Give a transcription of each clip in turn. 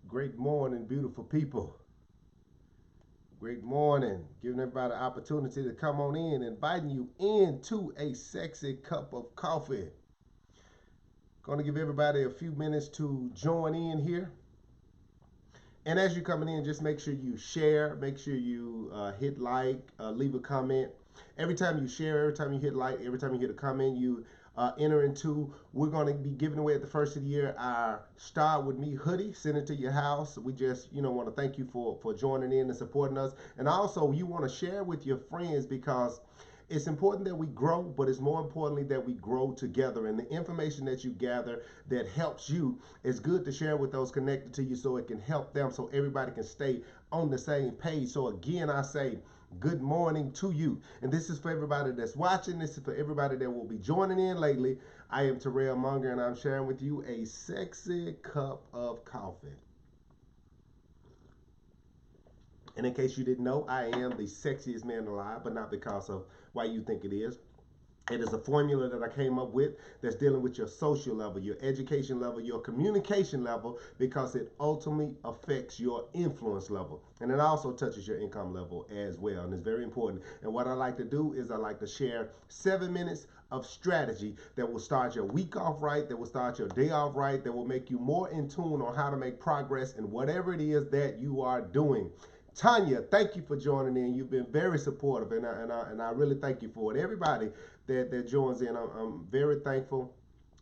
Great morning, beautiful people. Great morning. Giving everybody an opportunity to come on in, inviting you into a sexy cup of coffee. Going to give everybody a few minutes to join in here. And as you're coming in, just make sure you share, make sure you hit like, leave a comment. Every time you share, every time you hit like, every time you hit a comment, you enter into. We're going to be giving away at the first of the year our Start With Me hoodie, send it to your house. We just, want to thank you for joining in and supporting us. And also, you want to share with your friends because it's important that we grow, but it's more importantly that we grow together. And the information that you gather that helps you is good to share with those connected to you so it can help them so everybody can stay on the same page. So again, I say good morning to you. And this is for everybody that's watching. This is for everybody that will be joining in lately. I am Terrell Munger and I'm sharing with you a sexy cup of coffee. And in case you didn't know, I am the sexiest man alive, but not because of why you think it is. It is a formula that I came up with that's dealing with your social level, your education level, your communication level, because it ultimately affects your influence level. And it also touches your income level as well. And it's very important. And what I like to do is I like to share 7 minutes of strategy that will start your week off right, that will start your day off right, that will make you more in tune on how to make progress in whatever it is that you are doing. Tanya, thank you for joining in. You've been very supportive, and I really thank you for it. Everybody that joins in, I'm very thankful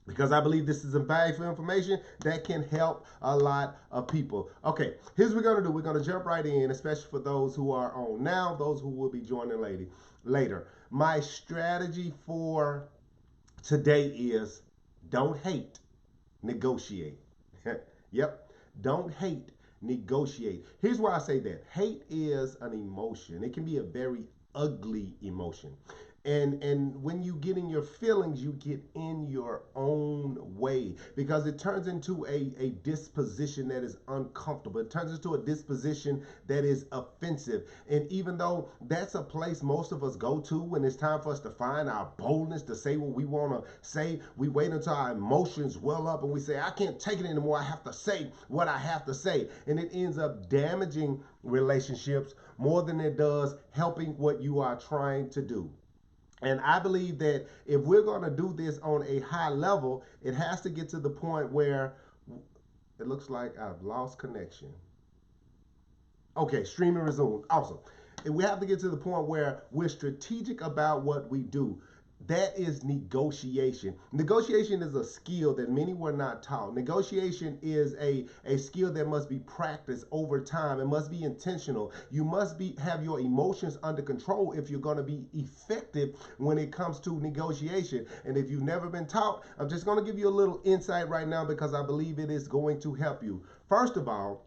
because I believe this is valuable information that can help a lot of people. Okay, here's what we're gonna do. We're gonna jump right in, especially for those who are on now, those who will be joining later. My strategy for today is don't hate, negotiate. Yep, don't hate, negotiate. Here's why I say that. Hate is an emotion. It can be a very ugly emotion. And when you get in your feelings, you get in your own way because it turns into a disposition that is uncomfortable. It turns into a disposition that is offensive. And even though that's a place most of us go to when it's time for us to find our boldness to say what we want to say, we wait until our emotions well up and we say, I can't take it anymore. I have to say what I have to say. And it ends up damaging relationships more than it does helping what you are trying to do. And I believe that if we're going to do this on a high level, it has to get to the point where it looks like I've lost connection. Okay, streaming resumed. Awesome. And we have to get to the point where we're strategic about what we do. That is negotiation. Negotiation is a skill that many were not taught. Negotiation is a skill that must be practiced over time. It must be intentional. You must have your emotions under control if you're going to be effective when it comes to negotiation. And if you've never been taught, I'm just going to give you a little insight right now because I believe it is going to help you. First of all,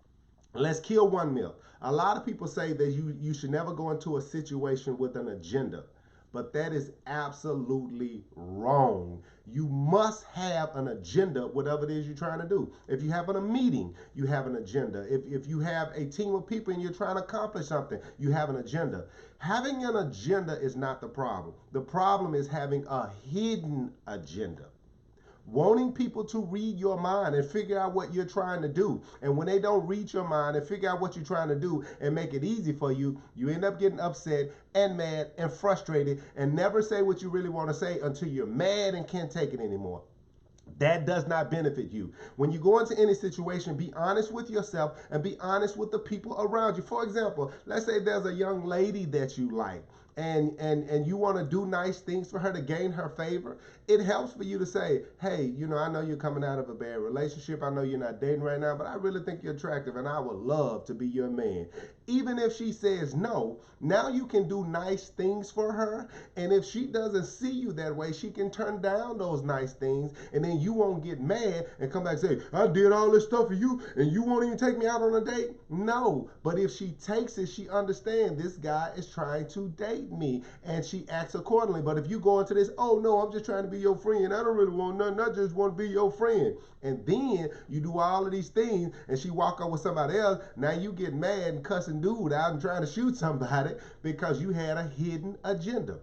let's kill one myth. A lot of people say that you should never go into a situation with an agenda, but that is absolutely wrong. You must have an agenda, whatever it is you're trying to do. If you have a meeting, you have an agenda. If you have a team of people and you're trying to accomplish something, you have an agenda. Having an agenda is not the problem. The problem is having a hidden agenda, wanting people to read your mind and figure out what you're trying to do. And when they don't read your mind and figure out what you're trying to do and make it easy for you, you end up getting upset and mad and frustrated and never say what you really want to say until you're mad and can't take it anymore. That does not benefit you. When you go into any situation, be honest with yourself and be honest with the people around you. For example, let's say there's a young lady that you like and you want to do nice things for her to gain her favor. It helps for you to say, hey, I know you're coming out of a bad relationship. I know you're not dating right now, but I really think you're attractive and I would love to be your man. Even if she says no, now you can do nice things for her. And if she doesn't see you that way, she can turn down those nice things. And then you won't get mad and come back and say, I did all this stuff for you and you won't even take me out on a date. No, but if she takes it, she understands this guy is trying to date me and she acts accordingly. But if you go into this, oh no, I'm just trying to be your friend. I don't really want nothing. I just want to be your friend. And then you do all of these things and she walk up with somebody else. Now you get mad and cussing dude out and trying to shoot somebody because you had a hidden agenda.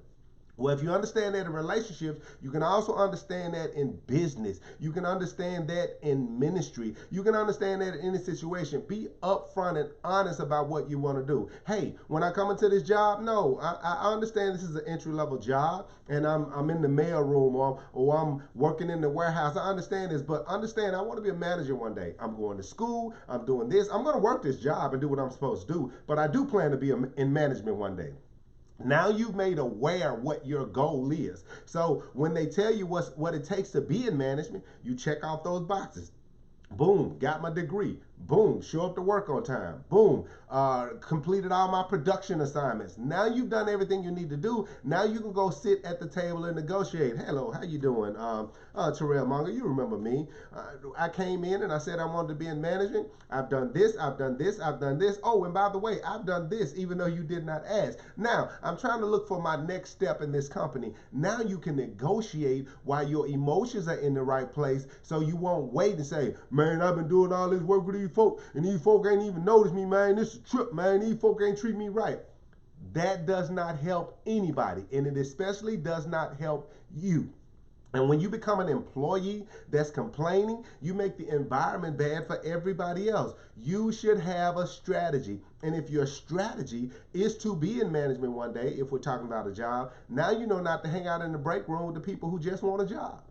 Well, if you understand that in relationships, you can also understand that in business. You can understand that in ministry. You can understand that in any situation. Be upfront and honest about what you want to do. Hey, when I come into this job, no, I understand this is an entry level job and I'm in the mail room or I'm working in the warehouse. I understand this, but understand I want to be a manager one day. I'm going to school. I'm doing this. I'm going to work this job and do what I'm supposed to do, but I do plan to be in management one day. Now you've made aware what your goal is. So when they tell you what it takes to be in management, you check off those boxes. Boom, got my degree. Boom, show up to work on time. Boom, completed all my production assignments. Now you've done everything you need to do. Now you can go sit at the table and negotiate. Hello, how you doing? Terrell Monger, you remember me. I came in and I said I wanted to be in management. I've done this, I've done this, I've done this. Oh, and by the way, I've done this even though you did not ask. Now, I'm trying to look for my next step in this company. Now you can negotiate while your emotions are in the right place so you won't wait and say, man, I've been doing all this work with these folk and these folk ain't even noticed me, man. This is a trip, man. These folk ain't treat me right. That does not help anybody, and it especially does not help you. And when you become an employee that's complaining, you make the environment bad for everybody else. You should have a strategy. And if your strategy is to be in management one day, if we're talking about a job, now you know not to hang out in the break room with the people who just want a job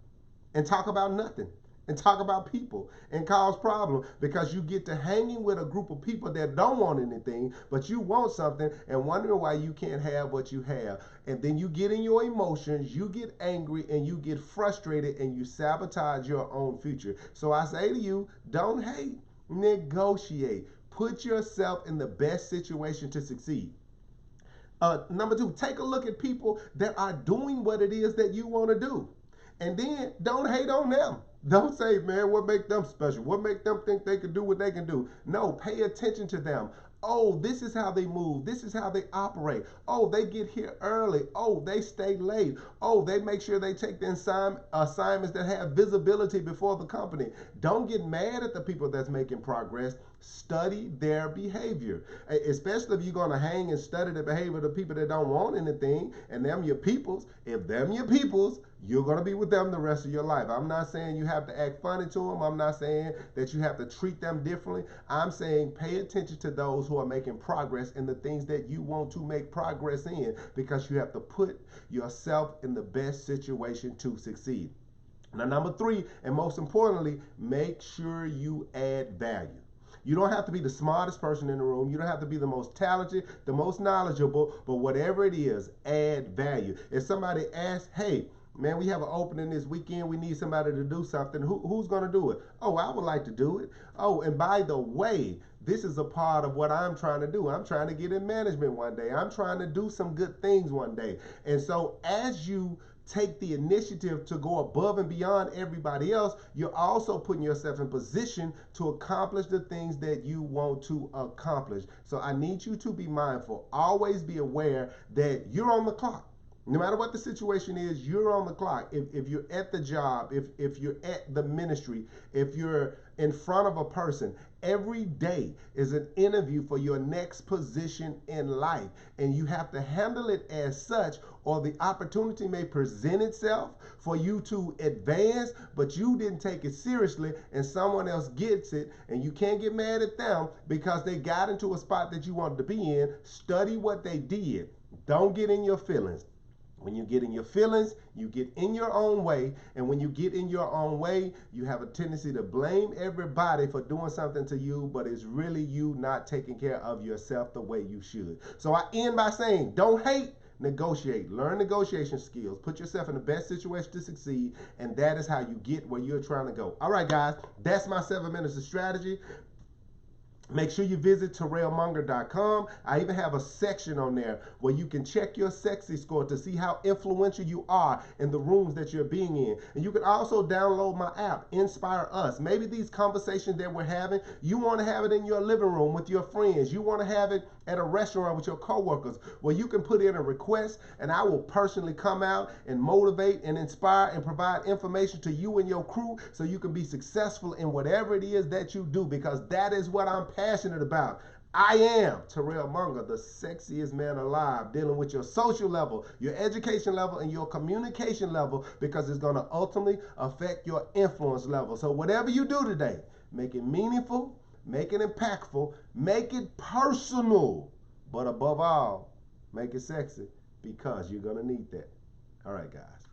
and talk about nothing and talk about people and cause problems because you get to hanging with a group of people that don't want anything, but you want something and wondering why you can't have what you have. And then you get in your emotions, you get angry, and you get frustrated, and you sabotage your own future. So I say to you, don't hate, negotiate. Put yourself in the best situation to succeed. Number two, take a look at people that are doing what it is that you want to do. And then don't hate on them. Don't say, man, what make them special? What make them think they can do what they can do? No, pay attention to them. Oh, this is how they move. This is how they operate. Oh, they get here early. Oh, they stay late. Oh, they make sure they take the assignments that have visibility before the company. Don't get mad at the people that's making progress. Study their behavior, especially if you're going to hang and study the behavior of the people that don't want anything and them your peoples. If them your peoples, you're going to be with them the rest of your life. I'm not saying you have to act funny to them. I'm not saying that you have to treat them differently. I'm saying pay attention to those who are making progress in the things that you want to make progress in, because you have to put yourself in the best situation to succeed. Now, number three, and most importantly, make sure you add value. You don't have to be the smartest person in the room. You don't have to be the most talented, the most knowledgeable, but whatever it is, add value. If somebody asks, hey, man, we have an opening this weekend. We need somebody to do something. Who's going to do it? Oh, I would like to do it. Oh, and by the way, this is a part of what I'm trying to do. I'm trying to get in management one day. I'm trying to do some good things one day. And so as you take the initiative to go above and beyond everybody else, you're also putting yourself in position to accomplish the things that you want to accomplish. So I need you to be mindful. Always be aware that you're on the clock. No matter what the situation is, you're on the clock. If you're at the job, if you're at the ministry, if you're in front of a person, every day is an interview for your next position in life. And you have to handle it as such, or the opportunity may present itself for you to advance, but you didn't take it seriously and someone else gets it, and you can't get mad at them because they got into a spot that you wanted to be in. Study what they did. Don't get in your feelings. When you get in your feelings, you get in your own way. And when you get in your own way, you have a tendency to blame everybody for doing something to you, but it's really you not taking care of yourself the way you should. So I end by saying, don't hate, negotiate. Learn negotiation skills. Put yourself in the best situation to succeed, and that is how you get where you're trying to go. All right, guys, that's my 7 minutes of strategy. Make sure you visit TerrellMonger.com. I even have a section on there where you can check your sexy score to see how influential you are in the rooms that you're being in. And you can also download my app, Inspire Us. Maybe these conversations that we're having, you want to have it in your living room with your friends. You want to have it at a restaurant with your coworkers, where you can put in a request and I will personally come out and motivate and inspire and provide information to you and your crew so you can be successful in whatever it is that you do, because that is what I'm passionate about. I am Terrell Munger, the sexiest man alive, dealing with your social level, your education level, and your communication level, because it's going to ultimately affect your influence level. So whatever you do today, make it meaningful, make it impactful, make it personal, but above all, make it sexy, because you're going to need that. All right, guys.